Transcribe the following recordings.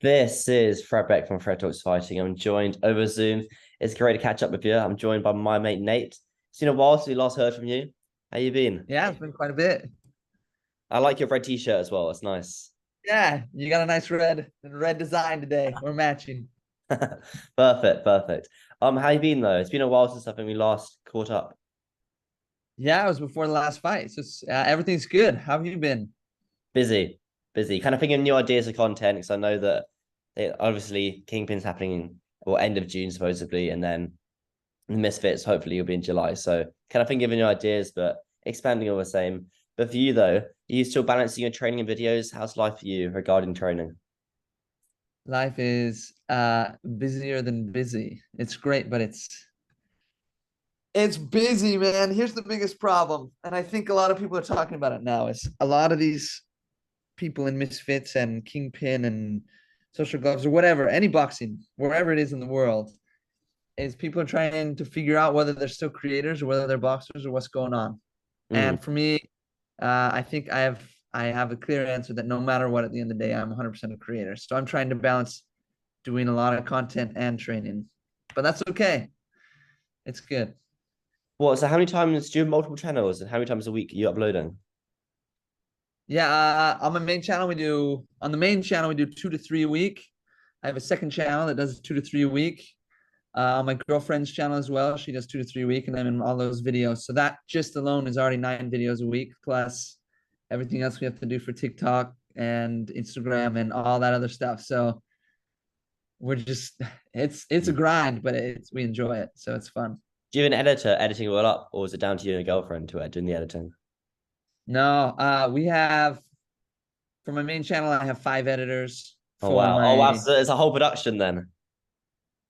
This is Fred Beck from Fred Talks Fighting. I'm joined over Zoom. It's great to catch up with you. I'm joined by my mate Nate. It's been a while since we last heard from you. How you been? Yeah, it's been quite a bit. I like your red t-shirt as well. It's nice. Yeah, you got a nice red design today. We're matching. Perfect, perfect. How you been though? It's been a while since I think we last caught up. Yeah, it was before the last fight. So everything's good. How have you been? Busy, busy. Kind of thinking of new ideas of content because I know that obviously Kingpin's happening end of June supposedly, and then the Misfits hopefully will be in July. So kind of thinking of new ideas, but expanding all the same. But for you though, are you still balancing your training and videos? How's life for you regarding training? Life is busier than busy. It's great, but it's busy, man. Here's the biggest problem, and I think a lot of people are talking about it now, is a lot of these people in Misfits and Kingpin and Social Gloves or whatever, any boxing, wherever it is in the world, is people are trying to figure out whether they're still creators or whether they're boxers or what's going on. Mm. And for me, I think I have a clear answer that no matter what, at the end of the day, I'm 100% a creator. So I'm trying to balance doing a lot of content and training, but that's okay. It's good. What? So how many times do you have multiple channels, and how many times a week are you uploading? Yeah, on my main channel we do 2 to 3 a week. I have a second channel that does 2 to 3 a week. On my girlfriend's channel as well, she does 2 to 3 a week, and I'm in all those videos. So that just alone is already 9 videos a week, plus everything else we have to do for TikTok and Instagram and all that other stuff. So we're just it's a grind, but we enjoy it, so it's fun. Do you have an editor editing it all up, or is it down to you and your girlfriend to doing the editing? No, we have for my main channel, I have 5 editors. Oh For wow! Oh wow! my So it's a whole production then.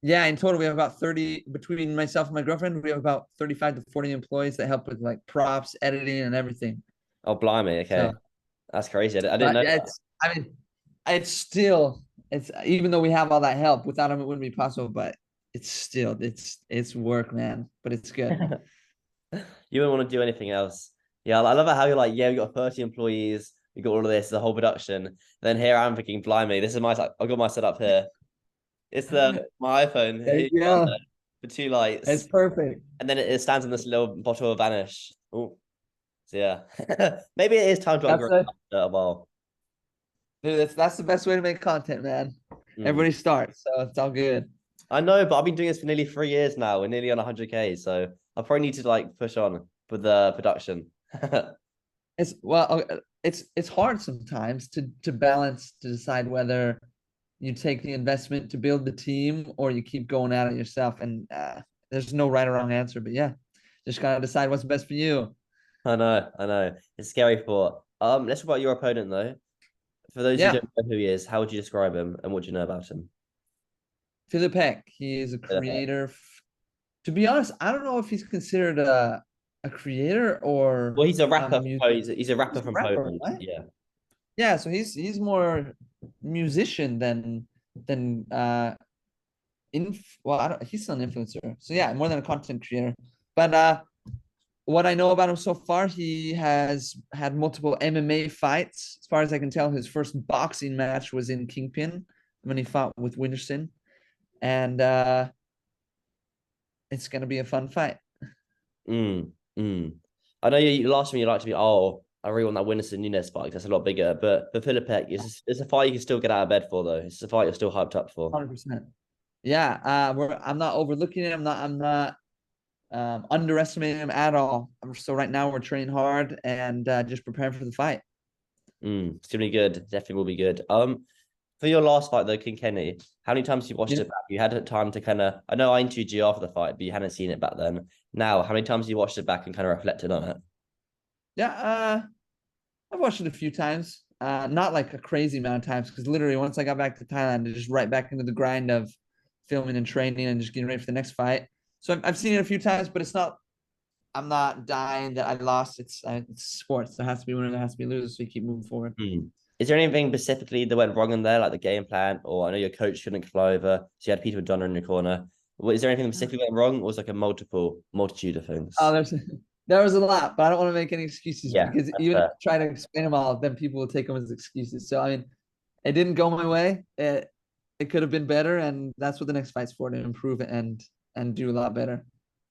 Yeah, in total we have about 30 between myself and my girlfriend. We have about 35 to 40 employees that help with like props, editing, and everything. Oh blimey! So, Okay, that's crazy. I didn't but know yeah, that. I mean, it's still, it's even though we have all that help, without them it wouldn't be possible. But it's still, it's work, man. But it's good. You wouldn't want to do anything else. Yeah, I love it how you're like, yeah, we got 30 employees, we got all of this, the whole production. Then here I'm thinking, blimey, this is my I got my setup here. It's the my iPhone. There Here you you are go. there, for two It's lights. perfect. And then it stands in this little bottle of Vanish. Oh, so yeah. Maybe it is time to That's upgrade a after a while. Dude, that's the best way to make content, man. Mm. Everybody starts, so it's all good. I know, but I've been doing this for nearly 3 years now. We're nearly on 100K, so I probably need to like push on with the production. It's hard sometimes to balance, to decide whether you take the investment to build the team or you keep going at it yourself. And there's no right or wrong answer, but yeah, just gotta decide what's best for you. I know, I know. It's a scary thought. Let's talk about your opponent though. For those who Yeah, don't know who he is, how would you describe him and what do you know about him? Philip Heck, he is a creator. To be honest, I don't know if he's considered a creator or Well, he's a a rapper. music. He's a rapper He's a from rapper, Poland. right? Yeah. Yeah, so he's more musician than well, I don't he's still an influencer. So yeah, more than a content creator. But what I know about him so far, he has had multiple MMA fights. As far as I can tell, his first boxing match was in Kingpin when he fought with Winterson. And it's gonna be a fun fight. Mm, mm. I know you last time you liked to be, oh, I really want that Winnerson Nunes fight. That's a lot bigger. But for Philip Heck, it's a fight you can still get out of bed for, though. It's a fight you're still hyped up for. 100%. Yeah, I'm not overlooking it. I'm not underestimating him at all. So right now we're training hard and just preparing for the fight. It's gonna be good. Definitely will be good. For your last fight though, King Kenny, how many times you watched Yeah, it back? You had time to kind of. I know I interviewed you after the fight, but you hadn't seen it back then. Now, how many times you watched it back and kind of reflected on it? yeah. I've watched it a few times. Not like a crazy amount of times because literally once I got back to Thailand, I just right back into the grind of filming and training and just getting ready for the next fight. So I've seen it a few times, but it's not. I'm not dying that I lost. It's sports. There has to be winner, there has to be losers. So you keep moving forward. Is there anything specifically that went wrong in there, like the game plan, or I know your coach couldn't fly over, so you had Peter Madonna in your corner. Is there anything specifically went wrong, or was it like a multitude of Oh, things? there was a lot, but I don't want to make any excuses Yeah, because that's even if fair. I try to explain them all, then people will take them as excuses. So I mean, it didn't go my way. it could have been better, and that's what the next fight's for, to improve it and do a lot better.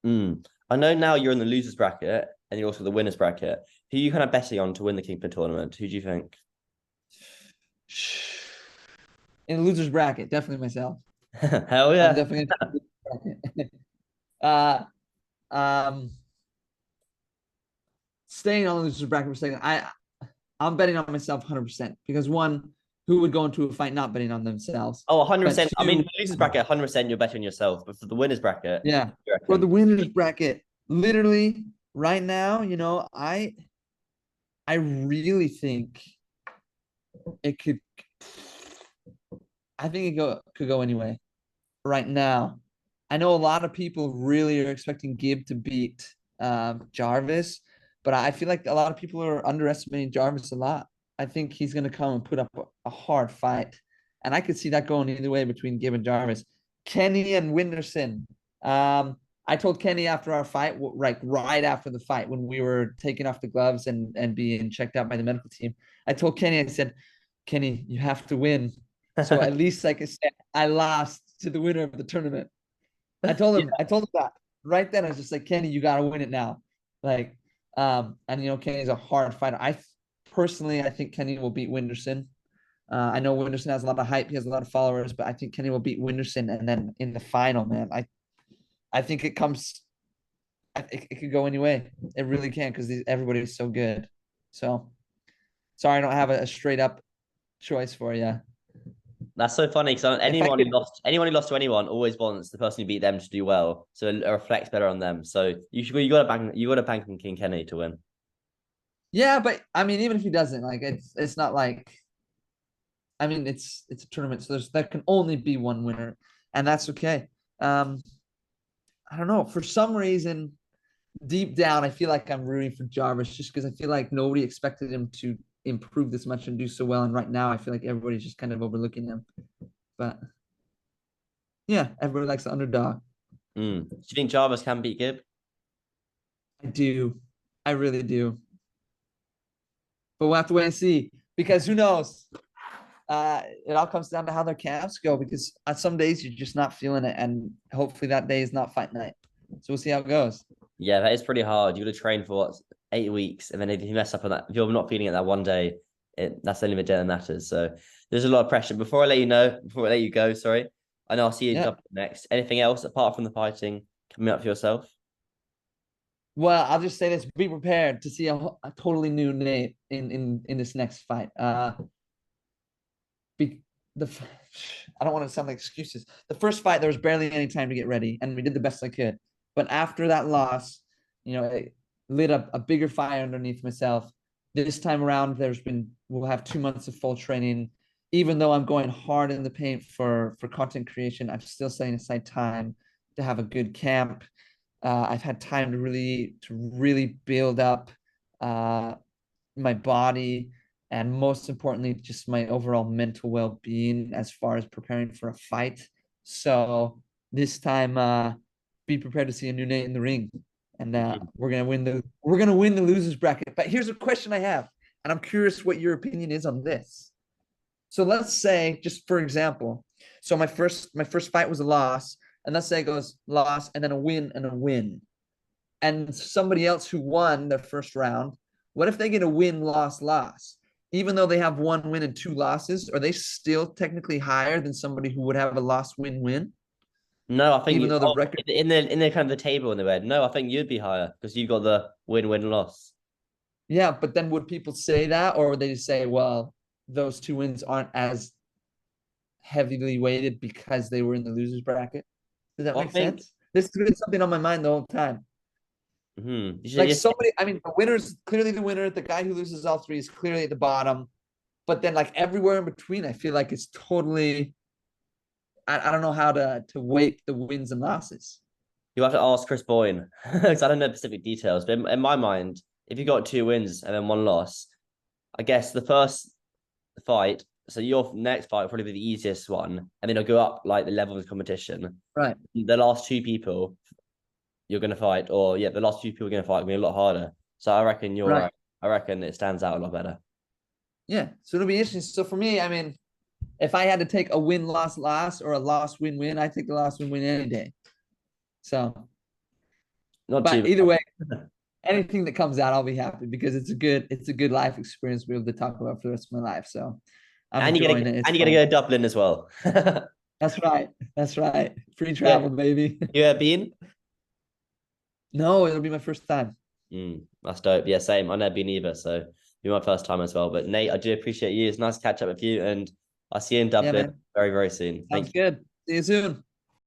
I know now you're in the losers bracket and you're also the winners bracket. Who are you kind of betting on to win the Kingpin tournament? Who do you think? In the losers bracket, definitely myself. Hell I'm yeah. definitely uh um staying on the losers bracket for a second. I'm betting on myself 100% because one, who would go into a fight not betting on themselves? Oh, But 100%. I mean, two, for the losers bracket, 100% you're betting on yourself. But for the winners bracket, yeah, you for the reckon? winners bracket, literally right now, I really think it could. I think could go anyway. Right now, I know a lot of people really are expecting Gibb to beat Jarvis, but I feel like a lot of people are underestimating Jarvis a lot. I think he's going to come and put up a hard fight, and I could see that going either way between Gibb and Jarvis. Kenny and Winderson. I told Kenny after our fight, like right after the fight, when we were taking off the gloves and being checked out by the medical team, I told Kenny, I said, Kenny, you have to win. So at least I can say I lost to the winner of the tournament. Yeah. I told him that right then. I was just like, Kenny, you got to win it now. Like, and Kenny's a hard fighter. Personally, I think Kenny will beat Winderson. I know Winderson has a lot of hype. He has a lot of followers, but I think Kenny will beat Winderson. And then in the final, man, I think it comes, it could go any way. It really can because everybody is so good. So sorry, I don't have a straight up choice for you. That's so funny because If I could, anyone who lost to anyone always wants the person who beat them to do well, so it reflects better on them. So you got to bank on King Kenny to win. yeah, but I mean, even if he doesn't, like, it's not like, I mean, it's a tournament, so there can only be one winner, and that's okay. Um, I don't know. For some reason, deep down, I feel like I'm rooting for Jarvis just because I feel like nobody expected him to improve this much and do so well. And right now, I feel like everybody's just kind of overlooking him. But yeah, everybody likes the underdog. Do you think Jarvis can beat Gibb? I do. I really do. But we'll have to wait and see because who knows? It all comes down to how their camps go because on some days you're just not feeling it, and hopefully that day is not fight night. So we'll see how it goes. Yeah, that is pretty hard. You got to train for what, 8 weeks, and then if you mess up on that, if you're not feeling it that one day, that's the only the day that matters. So there's a lot of pressure. Before I let you go, sorry, I know I'll see you Yeah. up next. Anything else apart from the fighting coming up for yourself? Well, I'll just say this: be prepared to see a totally new Nate in this next fight. Be the I don't want to sound like excuses. The first fight there was barely any time to get ready, and we did the best I could. But after that loss, it lit up a bigger fire underneath myself. This time around, we'll have 2 months of full training. Even though I'm going hard in the paint for content creation, I'm still setting aside time to have a good camp. I've had time to really build up uh, my body and most importantly, just my overall mental well-being as far as preparing for a fight. So this time, be prepared to see a new Nate in the ring, and we're gonna win the losers bracket. But here's a question I have, and I'm curious what your opinion is on this. So let's say, just for example, so my first fight was a loss, and let's say it goes loss and then a win and a win, and somebody else who won their first round, what if they get a win, loss, loss? Even though they have one win and two losses, are they still technically higher than somebody who would have a loss, win, win? No, I think Even you though the record, in the kind of the table in the red. No, I think you'd be higher because you've got the win loss. yeah, but then would people say that, or would they just say, well, those two wins aren't as heavily weighted because they were in the losers bracket? Does that Well, I make think sense? This has been something on my mind the whole time. Like you should, somebody, I mean, the winner's clearly the winner. The guy who loses all three is clearly at the bottom. But then, like everywhere in between, I feel like it's totally. I don't know how to weight the wins and losses. you have to ask Chris Boyne because I don't know specific details. But in my mind, if you got two wins and then one loss, I guess the first fight, so your next fight will probably be the easiest one, and then it'll go up like the level of the competition. Right. The last two people you're gonna fight, or yeah, the last two people you're gonna fight will be a lot harder. So I reckon you're Right. right. I reckon it stands out a lot better. Yeah. So it'll be interesting. So for me, I mean, if I had to take a win loss loss or a loss win win, I take the loss win win any day. So, Not but too either way, bad. anything that comes out, I'll be happy because it's a good life experience to be able to talk about for the rest of my life. So I'm And enjoying it. It's you gotta fun. go to Dublin as well. That's right. That's right. Free Yeah, travel, baby. you ever been? No, it'll be my first time. That's dope. Yeah, same. I've never been either, so it'll be my first time as well. But Nate, I do appreciate you. It's nice to catch up with you, and I'll see you in Yeah, Dublin man. very, very soon. Sounds Thank you. good. See you soon.